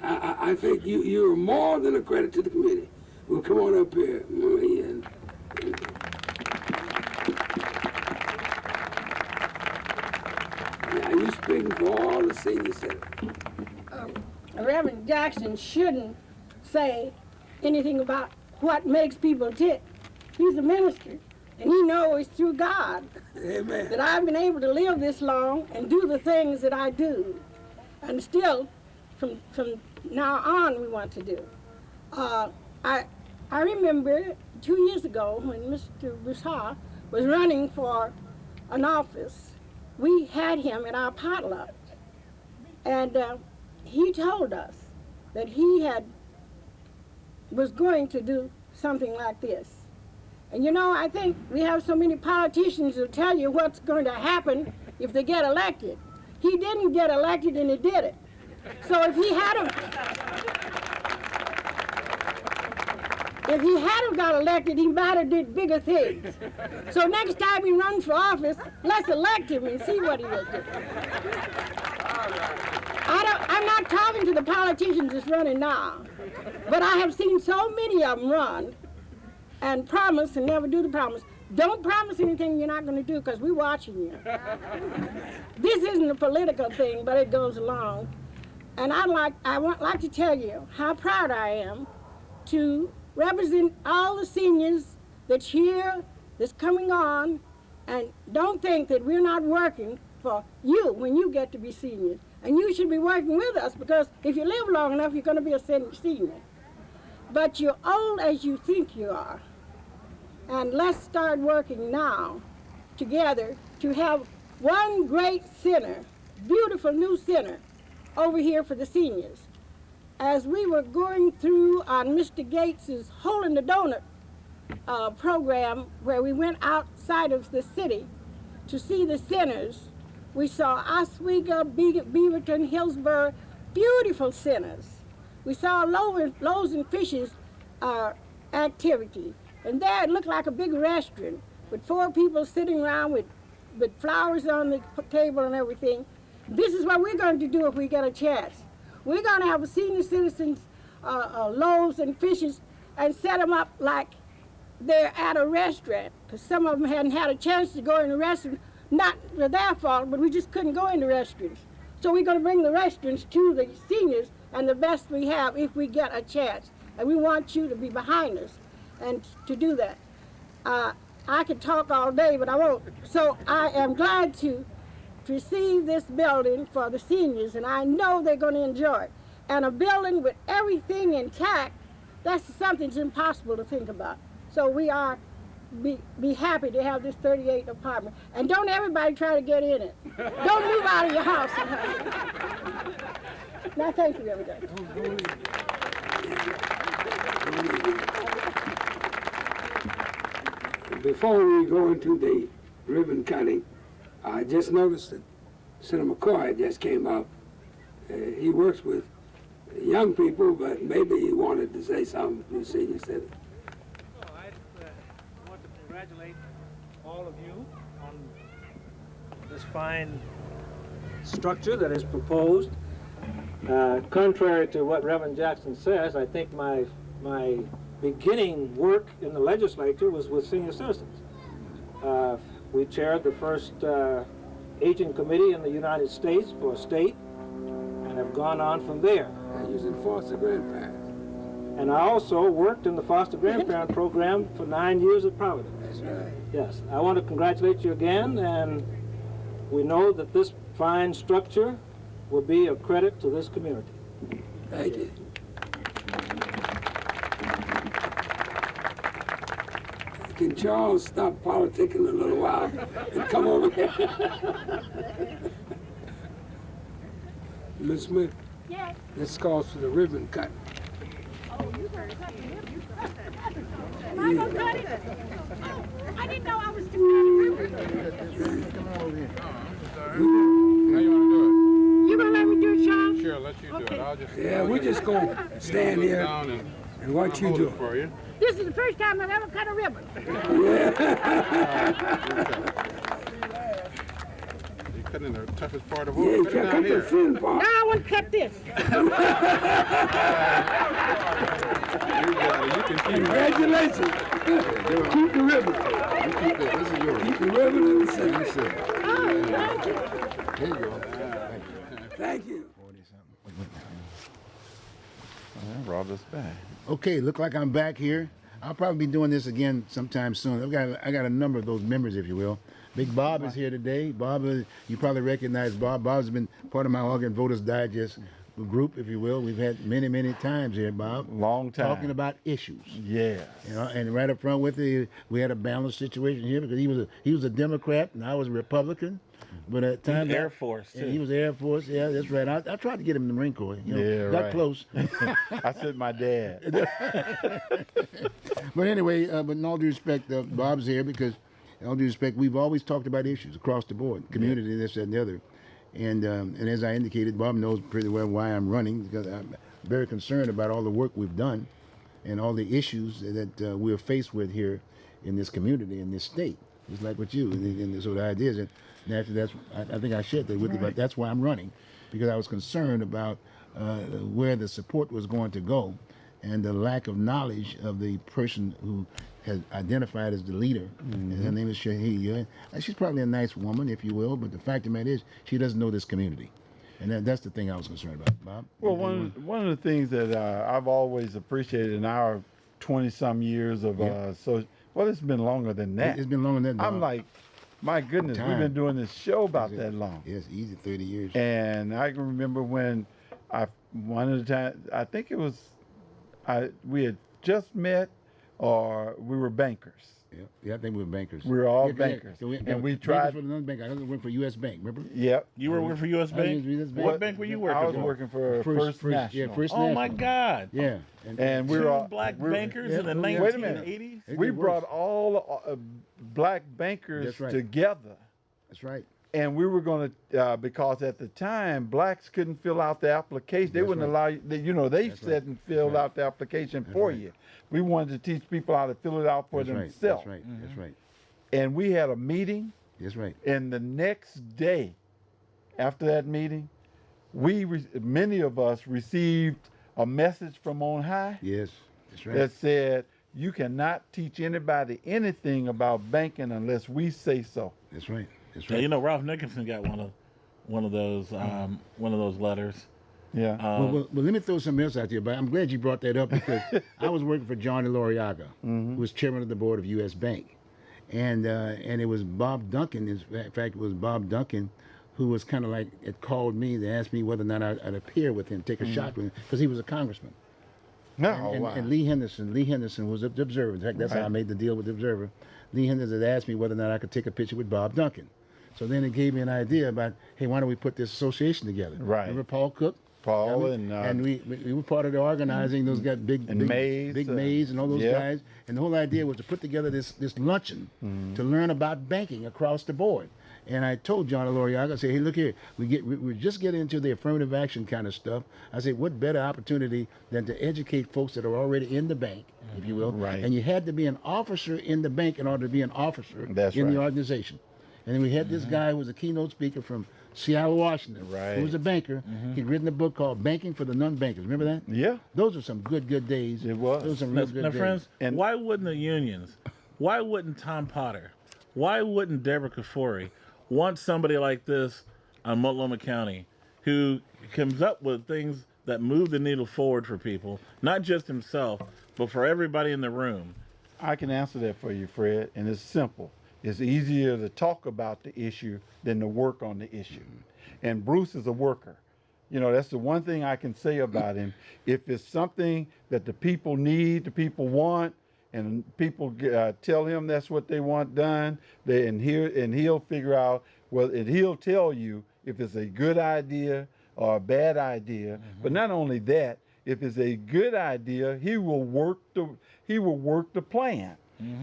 I think you're more than a credit to the community. Well, come on up here, Marie. Now, you're speaking for all the senior citizens. Reverend Jackson shouldn't say anything about what makes people tick. He's a minister, and he knows through God Amen. that I've been able to live this long and do the things that I do. And still, from now on, we want to do. I remember 2 years ago when Mr. Broussard was running for an office, we had him at our potluck. And he told us that he was going to do something like this. And you know, I think we have so many politicians who tell you what's going to happen if they get elected. He didn't get elected and he did it. So if he hadn't got elected, he might have did bigger things. So next time he runs for office, let's elect him and see what he will do. I'm not talking to the politicians that's running now, but I have seen so many of them run and promise and never do the promise. Don't promise anything you're not going to do, because we're watching you. This isn't a political thing, but it goes along. And I'd like to tell you how proud I am to represent all the seniors that's here, that's coming on, and don't think that we're not working for you when you get to be seniors. And you should be working with us, because if you live long enough, you're going to be a senior. But you're old as you think you are. And let's start working now together to have one great center, beautiful new center, over here for the seniors. As we were going through on Mr. Gates's Hole in the Donut program, where we went outside of the city to see the centers, we saw Oswego, Beaverton, Hillsborough, beautiful centers. We saw Loaves and Fishes activity. And there it looked like a big restaurant with 4 people sitting around with flowers on the table and everything. This is what we're going to do if we get a chance. We're going to have a senior citizens Loaves and Fishes and set them up like they're at a restaurant, because some of them hadn't had a chance to go in a restaurant. Not their fault, but we just couldn't go into restaurants. So we're going to bring the restaurants to the seniors and the best we have if we get a chance. And we want you to be behind us and to do that. I could talk all day, but I won't. So I am glad to receive this building for the seniors, and I know they're going to enjoy it. And a building with everything intact, that's something that's impossible to think about. So we are be happy to have this 38 apartment. And don't everybody try to get in it. Don't move out of your house. Now, thank you, everybody. Before we go into the ribbon cutting, I just noticed that Senator McCoy just came up. He works with young people, but maybe he wanted to say something to the senior citizen. I want to congratulate all of you on this fine structure that is proposed. Contrary to what Reverend Jackson says, I think my beginning work in the legislature was with senior citizens. We chaired the first aging committee in the United States for a state and have gone on from there. Using foster grandparents. And I also worked in the foster grandparent program for 9 years at Providence. That's right. Yes, I want to congratulate you again, and we know that this fine structure will be a credit to this community. Thank you. Can Charles stop politicking a little while and come over here? Ms. Smith? Yes. This calls for the ribbon cut. Oh, you better cut the ribbon. Am I going to cut it? I didn't know I was to cut it. Come on over here. How you want to do You going to let me do it, Charles? it? Sure, let you do it. I'll just. Yeah, we just go stand here and watch you do it. For you. This is the first time I've ever cut a ribbon. You cutting the toughest part of Yeah, all. you Cut it can't down cut the here. thin part. Now I want to cut this. You got it. You can keep it. Congratulations. Keep the ribbon. You keep that. This is yours. Keep the ribbon in the center. That's it. Oh, thank you. There you go. Thank you. Thank you. I brought us back. Okay, look like I'm back here. I'll probably be doing this again sometime soon. I got a number of those members, if you will. Big Bob is here today. Bob, you probably recognize Bob. Bob's been part of my Oregon Voters Digest group, if you will. We've had many times here, Bob. Long time. Talking about issues. Yes. You know, and right up front with it, we had a balanced situation here because he was a Democrat and I was a Republican. But at times, Air Force too. He was Air Force. Yeah, that's right. I tried to get him in the Marine Corps. You know, Yeah, got right. close. I said my dad. But anyway, but in all due respect, Bob's here because, in all due respect, we've always talked about issues across the board, community, this, that, and the other. And as I indicated, Bob knows pretty well why I'm running because I'm very concerned about all the work we've done and all the issues that we're faced with here in this community, in this state, just like with you. And so the idea is that naturally, I think I shared that with you, but that's why I'm running because I was concerned about where the support was going to go and the lack of knowledge of the person who has identified as the leader. And her name is Shahia. She's probably a nice woman, if you will, but the fact of the matter is she doesn't know this community. And that's the thing I was concerned about, Bob. Well, one of the things that I've always appreciated in our 20-some years of well, it's been longer than that. It's been longer than that, Bob. I'm like, my goodness, we've been doing this show about that long. Yes, easy 30 years. And I can remember when one of the times, I think it was, we had just met or we were bankers. Yeah, I think we were bankers. We were all bankers. So and we tried. For another bank. I went for U.S. Bank, remember? Yep. You were working for U.S. Bank? What bank were you working for? I was working for First National. Yeah, First Oh, National. my God. Yeah. And we were all black bankers in the 1980s? Wait a minute. We brought all black bankers together. That's right. And we were going to, because at the time, blacks couldn't fill out the application. They wouldn't allow you, they said and filled out the application for you. We wanted to teach people how to fill it out for themselves. That's right. That's right. And we had a meeting. That's right. And the next day, after that meeting, many of us received a message from on high. Yes, that's right. That said, you cannot teach anybody anything about banking unless we say so. That's right. That's Yeah, right. you know, Ralph Nicholson got one of those letters. Yeah. Well, let me throw something else out there, but I'm glad you brought that up because I was working for Johnny Loriaga, who was chairman of the board of U.S. Bank. And it was Bob Duncan, in fact, it was Bob Duncan who was kind of like, it called me to ask me whether or not I'd appear with him, take a shot with him, because he was a congressman. No, And Lee Henderson was the Observer. In fact, that's how I made the deal with the Observer. Lee Hendricks had asked me whether or not I could take a picture with Bob Duncan. So then it gave me an idea about, hey, why don't we put this association together? Right. Remember Paul Cook? Paul and we were part of the organizing. Those guys, big Mays, and all those guys. And the whole idea was to put together this luncheon to learn about banking across the board. And I told John Loriaga, I said, hey, look here, we're just getting into the affirmative action kind of stuff. I said, what better opportunity than to educate folks that are already in the bank, if you will. Right. And you had to be an officer in the bank in order to be an officer in the organization. And then we had this guy who was a keynote speaker from Seattle, Washington, who was a banker. He'd written a book called Banking for the Non-Bankers. Remember that? Yeah. Those are some good days. It was. Those are some real good days. Friends, and why wouldn't the unions, why wouldn't Tom Potter, why wouldn't Deborah Kafori want somebody like this on Multnomah County who comes up with things that move the needle forward for people, not just himself, but for everybody in the room? I can answer that for you, Fred, and it's simple. It's easier to talk about the issue than to work on the issue. And Bruce is a worker. You know, that's the one thing I can say about him. If it's something that the people need, the people want, and people tell him that's what they want done, and he'll figure out, well, and he'll tell you if it's a good idea or a bad idea. But not only that, if it's a good idea, he will work the plan.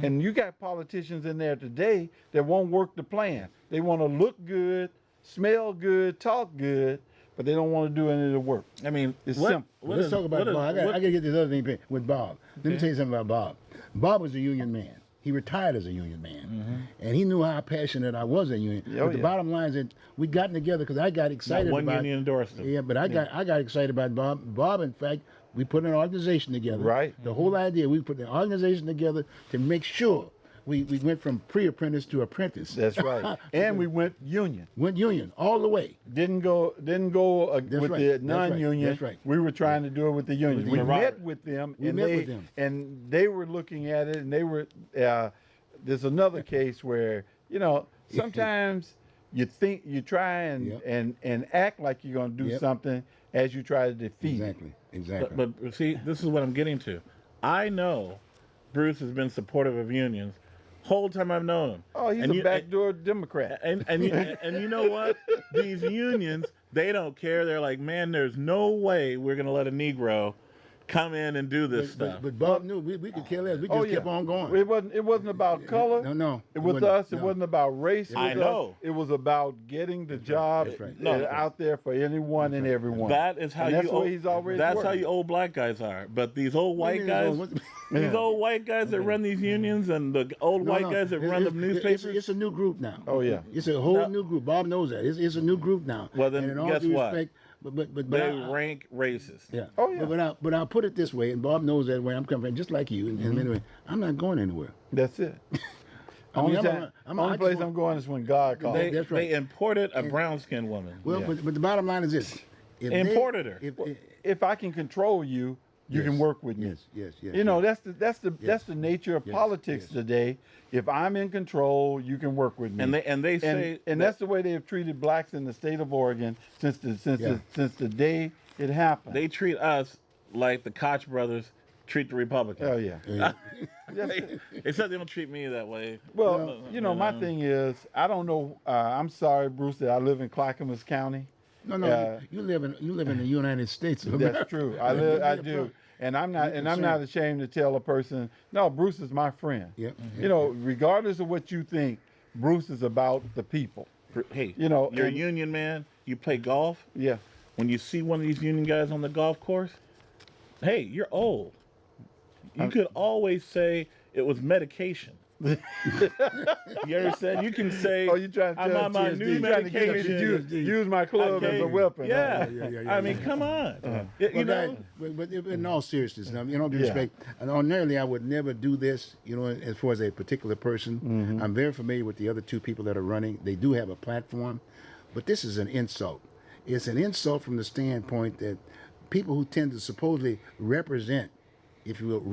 And you got politicians in there today that won't work the plan. They want to look good, smell good, talk good, but they don't want to do any of the work. I mean, it's simple. Let's talk about Bob. I got to get this other thing with Bob. Let me tell you something about Bob. Bob was a union man. He retired as a union man, and he knew how passionate I was a union. But the bottom line is that we got together because I got excited about. One union endorsed him. Yeah, but I got excited about Bob. Bob, in fact, we put an organization together. Right. The whole idea, we put an organization together to make sure we went from pre-apprentice to apprentice. That's right. And we went union. Went union all the way. Didn't go with the non-union. That's right. We were trying to do it with the union. We met with them. And they were looking at it, and they were. There's another case where sometimes you try and act like you're going to do something as you try to defeat. Exactly. But see, this is what I'm getting to. I know Bruce has been supportive of unions whole time I've known him. Oh, he's a backdoor Democrat. And you know what? These unions, they don't care. They're like, man, there's no way we're going to let a Negro come in and do this stuff. But Bob knew we could care less. We just kept on going. It wasn't about color. No. It was us. It wasn't about race. I know. It was about getting the job out there for anyone and everyone. That is how how you old black guys are. But these old white guys, old white guys that run these unions and the old white guys that run the newspapers. It's a new group now. Oh yeah, it's a whole new group. Bob knows that. It's a new group now. Well then, guess what? But they rank racist. Yeah. Oh yeah. But I'll put it this way, and Bob knows that where I'm coming from, just like you. And anyway, I'm not going anywhere. That's it. Only place I'm going is when God calls. That's right. They imported a brown-skinned woman. Well, but the bottom line is this: imported her. If I can control you, you can work with me. Yes. You know, that's the nature of politics today. If I'm in control, you can work with me. And they say that's the way they have treated blacks in the state of Oregon since the day it happened. They treat us like the Koch brothers treat the Republicans. Oh yeah. Except they don't treat me that way. Well, my thing is, I don't know. I'm sorry, Bruce, that I live in Clackamas County. No, you live in the United States of America. That's true. I do. And I'm not ashamed to tell a person, no, Bruce is my friend. Yep. Regardless of what you think, Bruce is about the people. Hey, you're a union man, you play golf. Yeah. When you see one of these union guys on the golf course, hey, you're old. You could always say it was medication. You understand? You can say, I'm on my new medication. Use my club as a weapon. Yeah. I mean, come on. But in all seriousness, now, due respect, and ordinarily I would never do this, as far as a particular person. I'm very familiar with the other two people that are running. They do have a platform, but this is an insult. It's an insult from the standpoint that people who tend to supposedly represent, if you will,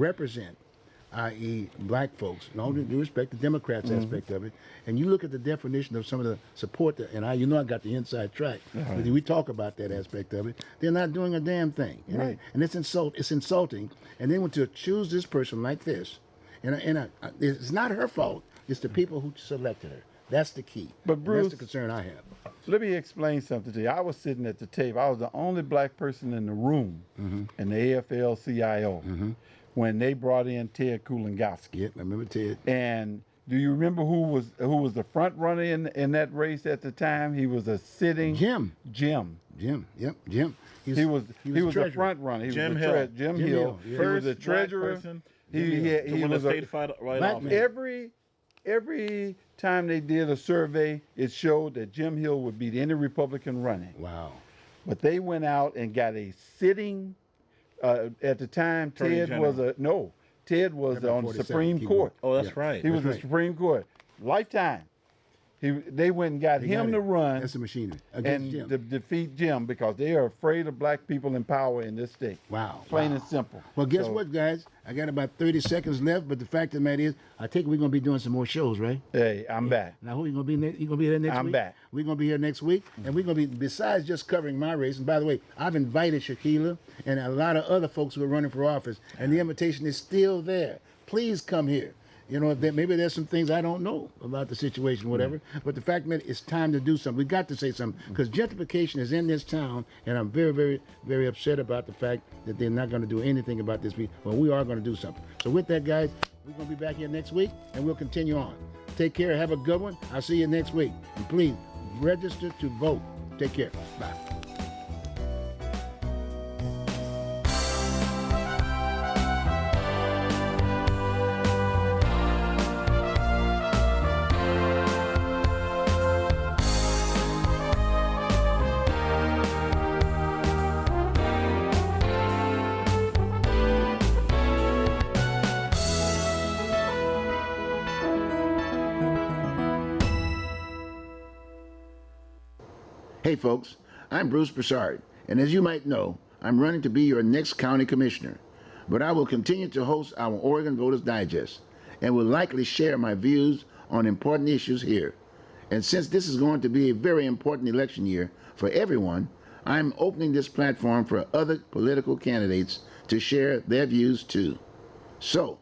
i.e. black folks, and all due respect, the Democrats aspect of it, and you look at the definition of some of the support, and I got the inside track, but we talk about that aspect of it, they're not doing a damn thing. Right. And it's insulting. And then to choose this person like this, and it's not her fault It's the people who selected her. That's the key. But And Bruce, that's the concern I have. let me explain something to you. I was sitting at the table. I was the only black person in the room in the AFL-CIO when they brought in Ted Kulongoski. Yep, I remember Ted. And do you remember who was the front runner in that race at the time? He was a sitting Jim. Jim. Yep, Jim. He was the treasurer. front runner. He Jim was Hill. Jim Hill. Yeah. He was the First black treasurer. person He win was a a state fight right black off. man. every time they did a survey, it showed that Jim Hill would beat any Republican running. Wow. But they went out and got a sitting. At the time, Attorney Ted General. was About on the 47, Supreme keep Court. Oh, that's Yeah. right. He was That's the right. Supreme Court, lifetime. They went and got They him got to it. run That's the machinery. Against and Jim. to defeat Jim because they are afraid of black people in power in this state. Wow. Plain wow. and simple. Well, guess So, what, guys? I got about 30 seconds left, but the fact of the matter is, I think we're going to be doing some more shows, right? Hey, I'm back. Now, who you going to be? You going to be here next week? I'm back. We're going to be here next week, and we're going to be, besides just covering my race, and by the way, I've invited Shaquila and a lot of other folks who are running for office, and the invitation is still there. Please come here. You know, maybe there's some things I don't know about the situation, whatever. But the fact that it's time to do something. We got to say something because gentrification is in this town, and I'm very, very, very upset about the fact that they're not going to do anything about this. Well, we are going to do something. So with that, guys, we're going to be back here next week, and we'll continue on. Take care. Have a good one. I'll see you next week. And please register to vote. Take care. Bye. Hey folks, I'm Bruce Broussard, and as you might know, I'm running to be your next county commissioner. But I will continue to host our Oregon Voters Digest, and will likely share my views on important issues here. And since this is going to be a very important election year for everyone, I'm opening this platform for other political candidates to share their views too. So,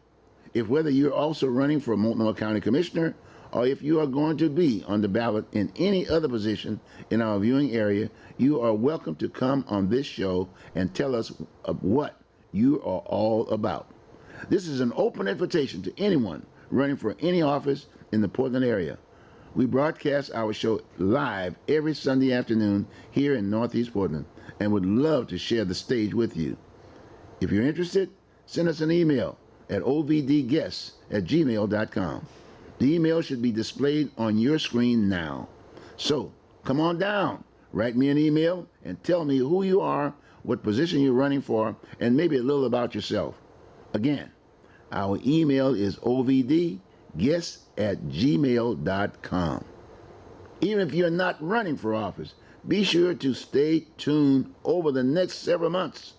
if whether you're also running for Multnomah County Commissioner, or if you are going to be on the ballot in any other position in our viewing area, you are welcome to come on this show and tell us what you are all about. This is an open invitation to anyone running for any office in the Portland area. We broadcast our show live every Sunday afternoon here in Northeast Portland and would love to share the stage with you. If you're interested, send us an email at ovdguests@gmail.com. The email should be displayed on your screen now. So, come on down, write me an email, and tell me who you are, what position you're running for, and maybe a little about yourself. Again, our email is ovdguests@gmail.com. Even if you're not running for office, be sure to stay tuned over the next several months.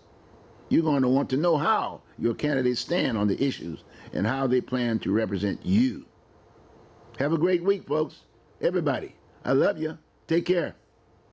You're going to want to know how your candidates stand on the issues and how they plan to represent you. Have a great week, folks. Everybody, I love you. Take care.